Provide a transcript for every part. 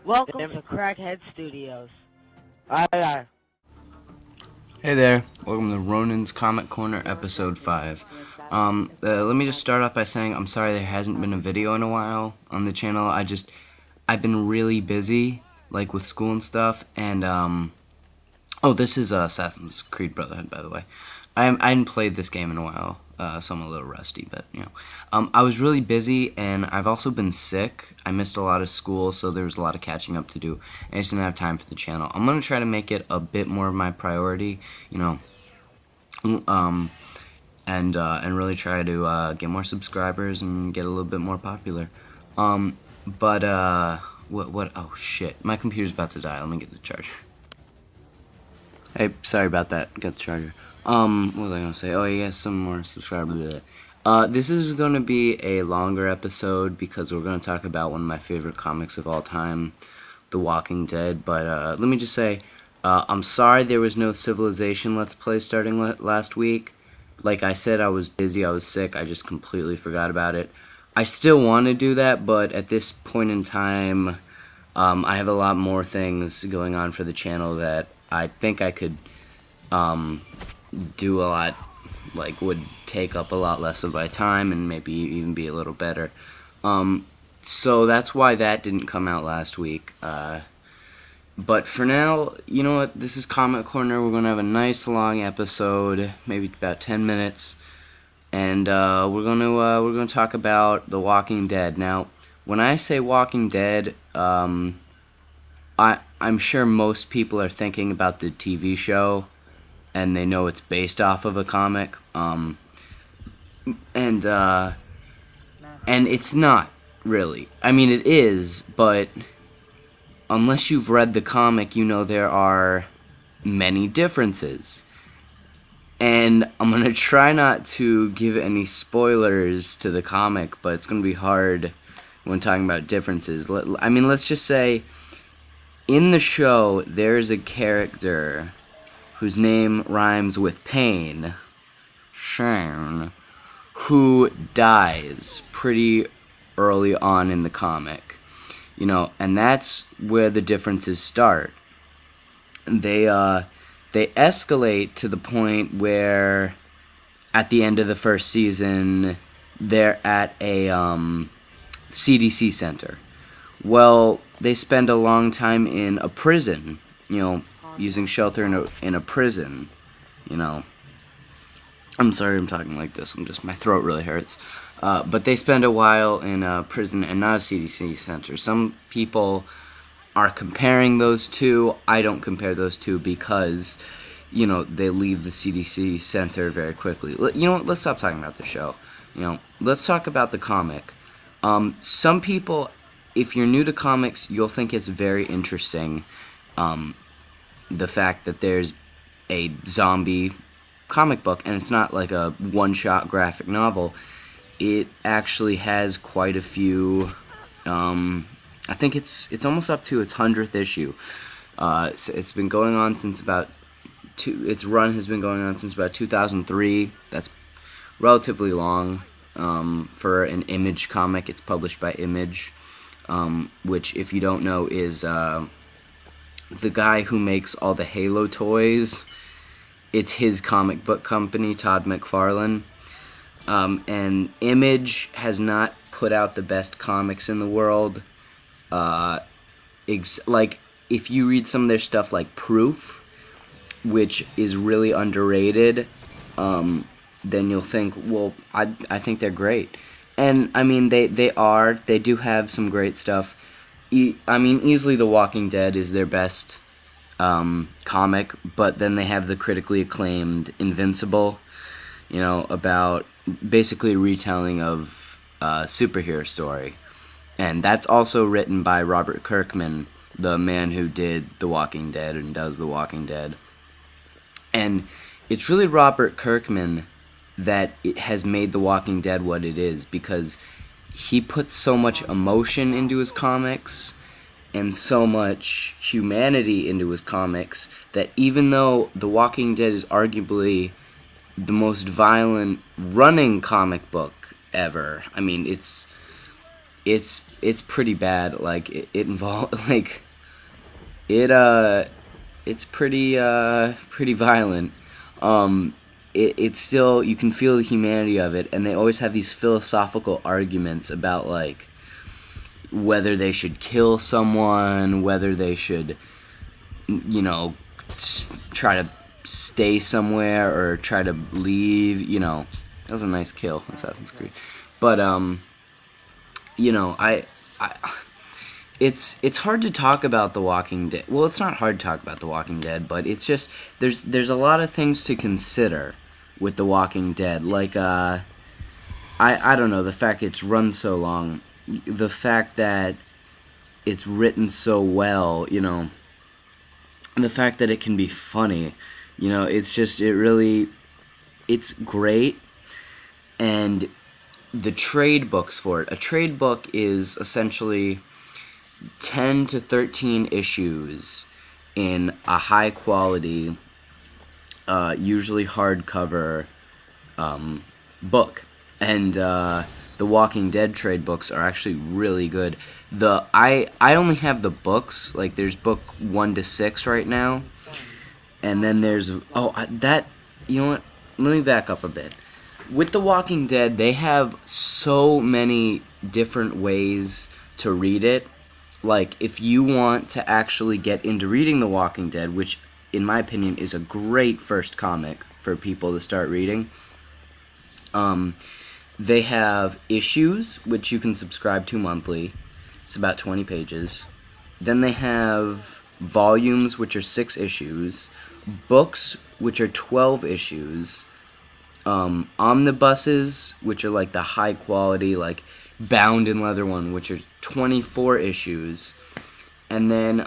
Welcome to CrackHeadStudioz. Aye. Hey there, welcome to Ronins Comic Corner episode 5. Let me just start off by saying I'm sorry there hasn't been a video in a while on the channel. I've been really busy, like with school and stuff, and this is Assassin's Creed Brotherhood, by the way. I hadn't played this game in a while, so I'm a little rusty, but, I was really busy, and I've also been sick. I missed a lot of school, so there was a lot of catching up to do, and I just didn't have time for the channel. I'm going to try to make it a bit more of my priority, and really try to get more subscribers and get a little bit more popular. Oh shit, my computer's about to die. Let me get the charger. Hey, sorry about that. Got the charger. What was I gonna say? Oh, you got some more subscribers. This is gonna be a longer episode because we're gonna talk about one of my favorite comics of all time, The Walking Dead. But let me just say, I'm sorry there was no Civilization Let's Play starting last week. Like I said, I was busy, I was sick, I just completely forgot about it. I still want to do that, but at this point in time, I have a lot more things going on for the channel that I think I could do a lot, like would take up a lot less of my time and maybe even be a little better. So that's why that didn't come out last week. But for now, you know what? This is Comic Corner. We're gonna have a nice long episode, maybe about 10 minutes, and we're gonna talk about The Walking Dead. Now, when I say Walking Dead, I'm sure most people are thinking about the TV show, and they know it's based off of a comic, and it's not really. I mean, it is, but unless you've read the comic, you know there are many differences. And I'm gonna try not to give any spoilers to the comic, but it's gonna be hard when talking about differences. Let's just say, in the show, there's a character whose name rhymes with pain, Shane, who dies pretty early on in the comic, and that's where the differences start. They escalate to the point where, at the end of the first season, they're at a CDC center. Well, they spend a long time in a prison, using shelter in a prison, I'm sorry I'm talking like this, my throat really hurts. But they spend a while in a prison and not a CDC center. Some people are comparing those two. I don't compare those two because, they leave the CDC center very quickly. You know what, let's stop talking about the show. Let's talk about the comic. Some people, if you're new to comics, you'll think it's very interesting, the fact that there's a zombie comic book, and it's not like a one-shot graphic novel. It actually has quite a few, I think it's almost up to its 100th issue. It's been going on since its run has been going on since about 2003. That's relatively long, for an Image comic. It's published by Image, which, if you don't know, is, the guy who makes all the Halo toys. It's his comic book company, Todd McFarlane. And Image has not put out the best comics in the world. If you read some of their stuff like Proof, which is really underrated, then you'll think, well, I think they're great. And, they do have some great stuff. Easily The Walking Dead is their best comic, but then they have the critically acclaimed Invincible, about basically a retelling of a superhero story. And that's also written by Robert Kirkman, the man who did The Walking Dead and does The Walking Dead. And it's really Robert Kirkman that it has made The Walking Dead what it is, because he puts so much emotion into his comics and so much humanity into his comics that even though The Walking Dead is arguably the most violent running comic book ever, it's pretty bad. Like it involve like it it's pretty violent. It's still, you can feel the humanity of it, and they always have these philosophical arguments about like whether they should kill someone, whether they should, you know, try to stay somewhere or try to leave. You know, that was a nice kill, Assassin's Creed. But you know, it's hard to talk about The Walking Dead. Well, it's not hard to talk about The Walking Dead, but it's just there's a lot of things to consider with The Walking Dead. Like I don't know, the fact it's run so long, the fact that it's written so well, you know, and the fact that it can be funny, you know, it's great. And the trade books for it. A trade book is essentially 10 to 13 issues in a high quality, usually hardcover book. And the Walking Dead trade books are actually really good. I only have the books, like there's book 1 to 6 right now. And then there's, you know what, let me back up a bit. With The Walking Dead, they have so many different ways to read it. Like, if you want to actually get into reading The Walking Dead, which, in my opinion, is a great first comic for people to start reading, they have issues, which you can subscribe to monthly. It's about 20 pages. Then they have volumes, which are 6 issues. Books, which are 12 issues. Omnibuses, which are like the high quality, like bound in leather one, which are 24 issues, and then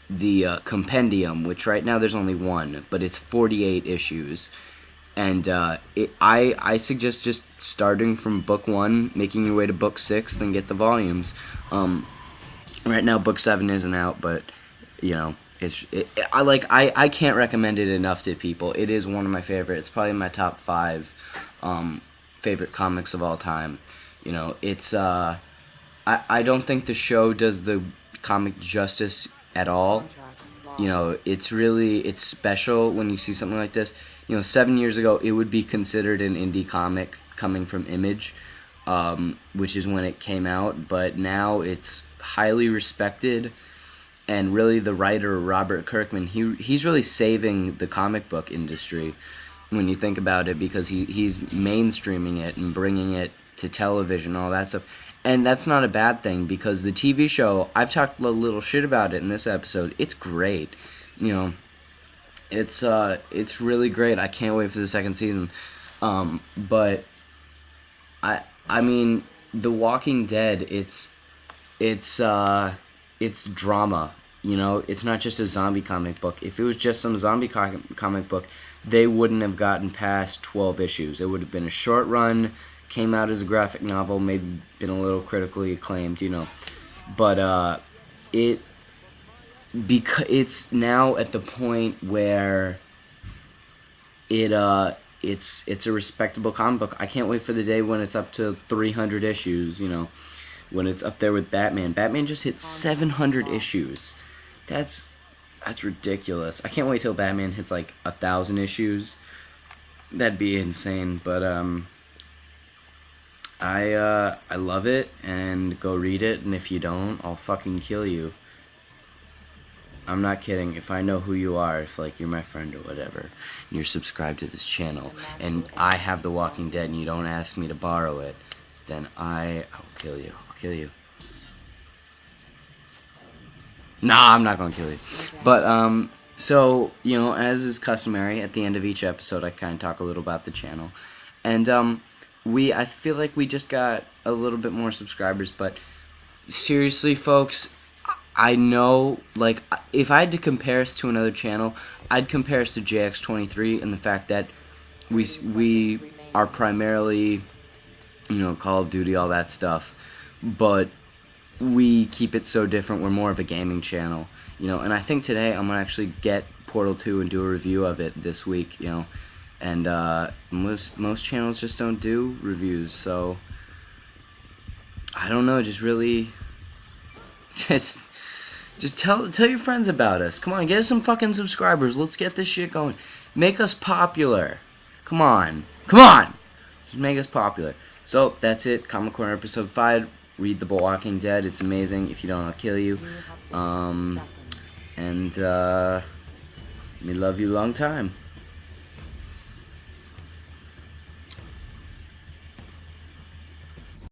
the compendium, which right now there's only 1, but it's 48 issues, and I suggest just starting from book 1, making your way to book 6, then get the volumes. Right now book 7 isn't out, but you know. I can't recommend it enough to people. It is one of my favorites. It's probably my top 5 favorite comics of all time. You know, it's I don't think the show does the comic justice at all. You know, it's special when you see something like this. You know, 7 years ago it would be considered an indie comic coming from Image, which is when it came out, but now it's highly respected. And really, the writer, Robert Kirkman, he's really saving the comic book industry when you think about it, because he's mainstreaming it and bringing it to television, all that stuff. And that's not a bad thing, because the TV show, I've talked a little shit about it in this episode. It's great. You know, it's really great. I can't wait for the second season. But I mean, The Walking Dead, it's drama. You know, it's not just a zombie comic book. If it was just some zombie comic book, they wouldn't have gotten past 12 issues. It would have been a short run, came out as a graphic novel, maybe been a little critically acclaimed, you know. But it's now at the point where it's a respectable comic book. I can't wait for the day when it's up to 300 issues, you know. When it's up there with Batman. Batman just hit 700 issues. That's ridiculous. I can't wait till Batman hits like 1,000 issues. That'd be insane. But I love it, and go read it. And if you don't, I'll fucking kill you. I'm not kidding. If I know who you are, if like you're my friend or whatever, and you're subscribed to this channel, and I have The Walking Dead, and you don't ask me to borrow it, then I'll kill you. Kill you. Nah, I'm not gonna kill you. But so, you know, as is customary, at the end of each episode I kinda talk a little about the channel. And I feel like we just got a little bit more subscribers, but seriously folks, I know, like, if I had to compare us to another channel, I'd compare us to JX23 in the fact that we are primarily, you know, Call of Duty, all that stuff, but we keep it so different. We're more of a gaming channel, you know, and I think today I'm gonna actually get Portal 2 and do a review of it this week, you know, and most channels just don't do reviews, so I don't know, just really, just tell your friends about us. Come on, get us some fucking subscribers. Let's get this shit going. Make us popular. Come on. Just make us popular. So that's it. Comic Corner episode 5. Read The Walking Dead. It's amazing. If you don't, I'll kill you. Me love you long time.